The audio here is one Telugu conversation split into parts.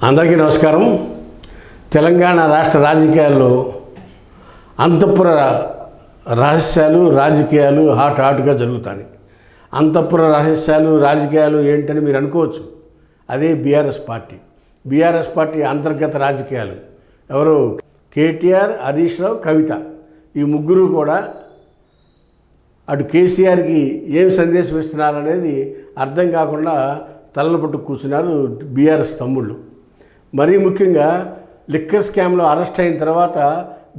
అందరికీ నమస్కారం. తెలంగాణ రాష్ట్ర రాజకీయాల్లో అంతఃపుర రహస్యాలు రాజకీయాలు హాట్గా జరుగుతాయి. అంతఃపుర రహస్యాలు రాజకీయాలు ఏంటని మీరు అనుకోవచ్చు. అదే బీఆర్ఎస్ పార్టీ. బీఆర్ఎస్ పార్టీ అంతర్గత రాజకీయాలు ఎవరు? కేటీఆర్, హరీష్ రావు, కవిత, ఈ ముగ్గురు కూడా అటు కేసీఆర్కి ఏం సందేశం ఇస్తున్నారనేది అర్థం కాకుండా తలలు పట్టు కూర్చున్నారు బీఆర్ఎస్ తమ్ముళ్ళు. మరీ ముఖ్యంగా లిక్కర్ స్కామ్లో అరెస్ట్ అయిన తర్వాత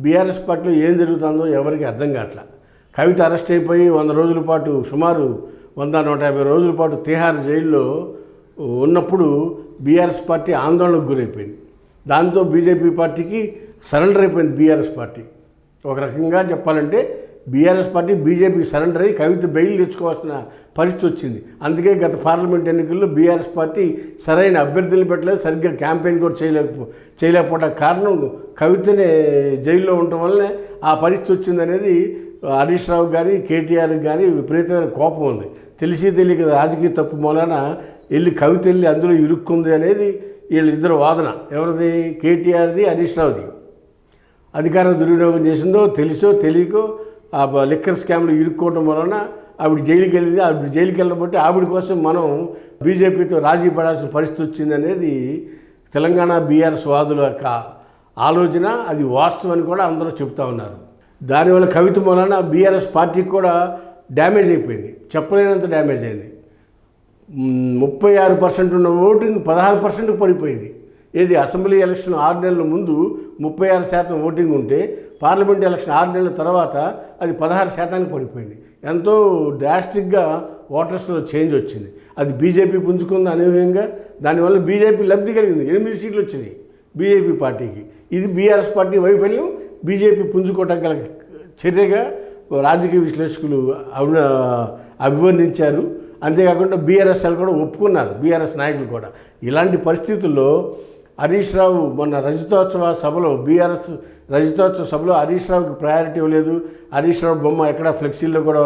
బీఆర్ఎస్ పార్టీలో ఏం జరుగుతుందో ఎవరికి అర్థం కావట్లా. కవిత అరెస్ట్ అయిపోయి 100 రోజుల పాటు, సుమారు 100-150 రోజుల పాటు తిహార్ జైల్లో ఉన్నప్పుడు బీఆర్ఎస్ పార్టీ ఆందోళనకు గురైపోయింది. దాంతో బీజేపీ పార్టీకి సరెండర్ అయిపోయింది బీఆర్ఎస్ పార్టీ. ఒక రకంగా చెప్పాలంటే బీఆర్ఎస్ పార్టీ బీజేపీకి సరెండర్ అయ్యి కవిత బెయిల్ తెచ్చుకోవాల్సిన పరిస్థితి వచ్చింది. అందుకే గత పార్లమెంట్ ఎన్నికల్లో బీఆర్ఎస్ పార్టీ సరైన అభ్యర్థులు పెట్టలేదు, సరిగ్గా క్యాంపెయిన్ కూడా చేయలేకపోవడం కారణం కవితనే జైల్లో ఉండటం వల్లనే ఆ పరిస్థితి వచ్చిందనేది హరీష్ రావు కానీ కేటీఆర్కి కానీ విపరీతమైన కోపం ఉంది. తెలిసి తెలియక రాజకీయ తప్పు మూలాన కవిత వెళ్ళి అందులో ఇరుక్కుంది అనేది వీళ్ళిద్దరు వాదన. ఎవరిది? కేటీఆర్ది, హరీష్ రావుది. అధికారం దుర్వినియోగం చేసిందో తెలుసో తెలియకో ఆ లిక్కర్ స్కామ్లో ఇరుక్కోవడం వలన ఆవిడ జైలుకి వెళ్ళింది. ఆవిడ జైలుకి వెళ్ళబట్టి ఆవిడ కోసం మనం బీజేపీతో రాజీ పడాల్సిన పరిస్థితి వచ్చిందనేది తెలంగాణ బీఆర్ఎస్ వాదుల యొక్క ఆలోచన. అది వాస్తవం అని కూడా అందరూ చెప్తా ఉన్నారు. దానివల్ల కవిత వలన బీఆర్ఎస్ పార్టీకి కూడా డ్యామేజ్ అయిపోయింది, చెప్పలేనంత డ్యామేజ్ అయింది. 36% ఉన్న ఓటింగ్ 16%కి పడిపోయింది. ఏది? అసెంబ్లీ ఎలక్షన్ 6 నెలల ముందు 36% ఓటింగ్ ఉంటే పార్లమెంట్ ఎలక్షన్ 6 నెలల తర్వాత అది 16%కి పడిపోయింది. ఎంతో డ్రాస్టిక్గా ఓటర్స్లో చేంజ్ వచ్చింది. అది బీజేపీ పుంజుకుంది అనూహ్యంగా. దానివల్ల బీజేపీ లబ్ధి కలిగింది. 8 సీట్లు వచ్చినాయి బీజేపీ పార్టీకి. ఇది బీఆర్ఎస్ పార్టీ వైఫల్యం, బీజేపీ పుంజుకోవటం గల చర్యగా రాజకీయ విశ్లేషకులు అభివర్ణించారు. అంతేకాకుండా బీఆర్ఎస్ కూడా ఒప్పుకున్నారు, బీఆర్ఎస్ నాయకులు కూడా. ఇలాంటి పరిస్థితుల్లో హరీష్ రావు మొన్న రజతోత్సవ సభలో, బీఆర్ఎస్ రజతోత్సవ సభలో హరీష్ రావుకి ప్రయారిటీ ఇవ్వలేదు. హరీష్ రావు బొమ్మ ఎక్కడ ఫ్లెక్సీల్లో కూడా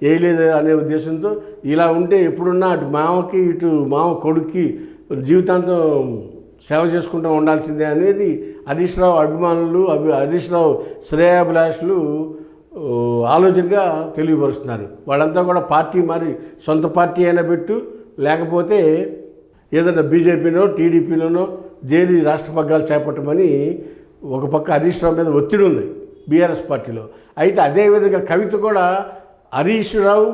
వేయలేదు అనే ఉద్దేశంతో ఇలా ఉంటే ఎప్పుడున్నా అటు మామకి ఇటు మామ కొడుక్కి జీవితాంతం సేవ చేసుకుంటూ ఉండాల్సిందే అనేది హరీష్ రావు అభిమానులు, హరీష్ రావు శ్రేయాభిలాషులు ఆలోచనగా తెలియపరుస్తున్నారు. వాళ్ళంతా కూడా పార్టీ మరి సొంత పార్టీ అయినా పెట్టు, లేకపోతే ఏదైనా బీజేపీనో టీడీపీలోనో జేడీ రాష్ట్ర పగ్గాలు చేపట్టమని ఒక పక్క హరీష్ రావు మీద ఒత్తిడి ఉంది బీఆర్ఎస్ పార్టీలో. అయితే అదేవిధంగా కవిత కూడా హరీష్ రావు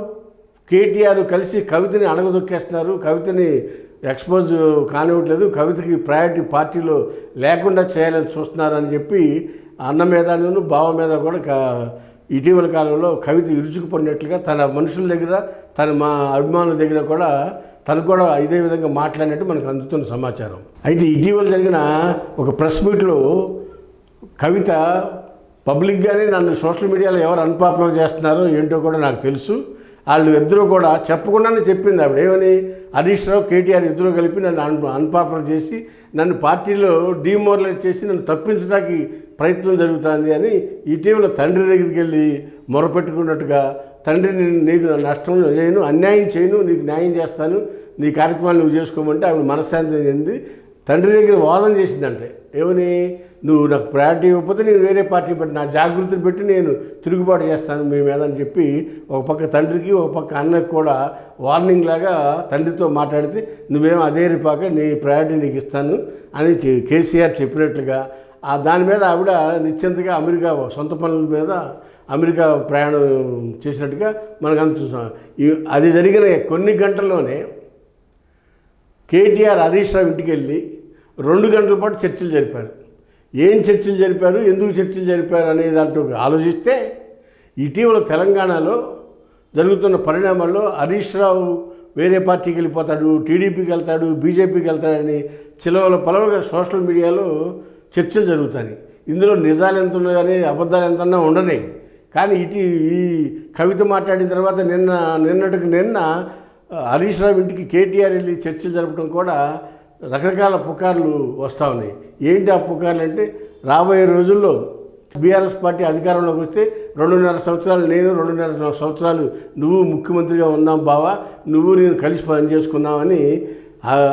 కేటీఆర్ కలిసి కవితని అణగదొక్కేస్తున్నారు, కవితని ఎక్స్పోజ్ కానివ్వట్లేదు, కవితకి ప్రయారిటీ పార్టీలో లేకుండా చేయాలని చూస్తున్నారని చెప్పి అన్న మీదను బావ మీద కూడా ఇటీవల కాలంలో కవిత ఇరుచుకుపడినట్లుగా తన మనుషుల దగ్గర, మా అభిమానుల దగ్గర కూడా తను కూడా ఇదే విధంగా మాట్లాడినట్టు మనకు అందుతున్న సమాచారం. అయితే ఇటీవల జరిగిన ఒక ప్రెస్ మీట్లో కవిత పబ్లిక్గానే నన్ను సోషల్ మీడియాలో ఎవరు అన్పాపులర్ చేస్తున్నారో ఏంటో కూడా నాకు తెలుసు, వాళ్ళు ఇద్దరు కూడా చెప్పకుండానే చెప్పింది ఆవిడ. ఏమని? హరీష్ రావు కేటీఆర్ ఇద్దరు కలిపి నన్ను అన్పాపులర్ చేసి నన్ను పార్టీలో డీమోరలైజ్ చేసి నన్ను తప్పించడానికి ప్రయత్నం జరుగుతుంది అని ఇటీవల తండ్రి దగ్గరికి వెళ్ళి మొరపెట్టుకున్నట్టుగా, తండ్రిని నీకు నష్టం చేయను, అన్యాయం చేయను, నీకు న్యాయం చేస్తాను, నీ కార్యక్రమాలు నువ్వు చేసుకోమంటే ఆవిడ మనశ్శాంతి చెంది తండ్రి దగ్గర వాదన చేసిందంటే. ఏమని? నువ్వు నాకు ప్రయారిటీ ఇవ్వకపోతే నేను వేరే పార్టీ పెట్టి నా జాగృతిని పెట్టి నేను తిరుగుబాటు చేస్తాను మీ మీద అని చెప్పి ఒక పక్క తండ్రికి ఒక పక్క అన్నకి కూడా వార్నింగ్ లాగా తండ్రితో మాట్లాడితే నువ్వేమో అదే రిపాక నీ ప్రయారిటీ నీకు ఇస్తాను అని కేసీఆర్ చెప్పినట్లుగా దాని మీద ఆవిడ నిశ్చింతగా అమెరికా సొంత పనుల మీద అమెరికా ప్రయాణం చేసినట్టుగా మనకు అనిపిస్తున్నాం. అది జరిగిన కొన్ని గంటల్లోనే కేటీఆర్ హరీష్ రావు ఇంటికి వెళ్ళి 2 గంటల పాటు చర్చలు జరిపారు. ఏం చర్చలు జరిపారు, ఎందుకు చర్చలు జరిపారు అనేది అంటూ ఆలోచిస్తే ఇటీవల తెలంగాణలో జరుగుతున్న పరిణామాల్లో హరీష్ రావు వేరే పార్టీకి వెళ్ళిపోతాడు, టీడీపీకి వెళ్తాడు, బీజేపీకి వెళ్తాడని చిలవల పలవగా సోషల్ మీడియాలో చర్చలు జరుగుతాయి. ఇందులో నిజాలు ఎంత ఉన్నాయని, అబద్ధాలు ఎంతన్నా ఉండనే. కానీ ఈ కవిత మాట్లాడిన తర్వాత నిన్న హరీష్ రావు ఇంటికి కేటీఆర్ వెళ్ళి చర్చలు జరపడం కూడా రకరకాల పుకార్లు వస్తూ ఉన్నాయి. ఏంటి ఆ పుకార్లు అంటే, రాబోయే రోజుల్లో బీఆర్ఎస్ పార్టీ అధికారంలోకి వస్తే 2.5 సంవత్సరాలు నేను, 2.5 సంవత్సరాలు నువ్వు ముఖ్యమంత్రిగా ఉందాం బావా, నువ్వు నేను కలిసి పని చేసుకుందామని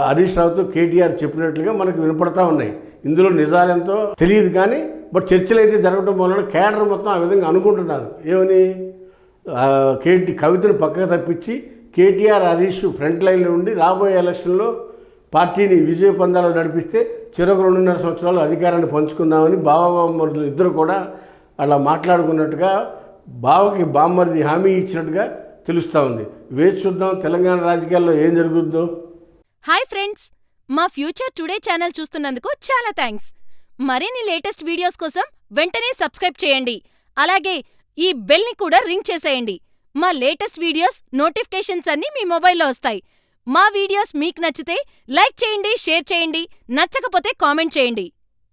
హరీష్ రావుతో కేటీఆర్ చెప్పినట్లుగా మనకు వినపడతా ఉన్నాయి. ఇందులో నిజాలెంతో తెలియదు కానీ బట్ చర్చలు అయితే జరగడం వలన కేడర్ మొత్తం ఆ విధంగా అనుకుంటున్నారు. ఏమని కవితను పక్కకు తప్పించి కేటీఆర్ హరీష్ ఫ్రంట్ లైన్లో ఉండి రాబోయే ఎలక్షన్లో పార్టీని విజయ పందాలు నడిపిస్తే చివరికి 2.5 సంవత్సరాలు అధికారాన్ని పంచుకుందామని బావమరుదులు ఇద్దరు కూడా అలా మాట్లాడుకున్నట్టుగా బావకి బామ్మరిది హామీ ఇచ్చినట్టుగా తెలుస్తూ ఉంది. వేచి చూద్దాం తెలంగాణ రాజకీయాల్లో ఏం జరుగుతుందో. హాయ్ ఫ్రెండ్స్, మా ఫ్యూచర్ టుడే ఛానల్ చూస్తున్నందుకు చాలా థ్యాంక్స్. మరిన్ని లేటెస్ట్ వీడియోస్ కోసం వెంటనే సబ్స్క్రైబ్ చేయండి. అలాగే ఈ బెల్ని కూడా రింగ్ చేసేయండి. మా లేటెస్ట్ వీడియోస్ నోటిఫికేషన్స్ అన్నీ మీ మొబైల్లో వస్తాయి. మా వీడియోస్ మీకు నచ్చితే లైక్ చేయండి, షేర్ చేయండి, నచ్చకపోతే కామెంట్ చేయండి.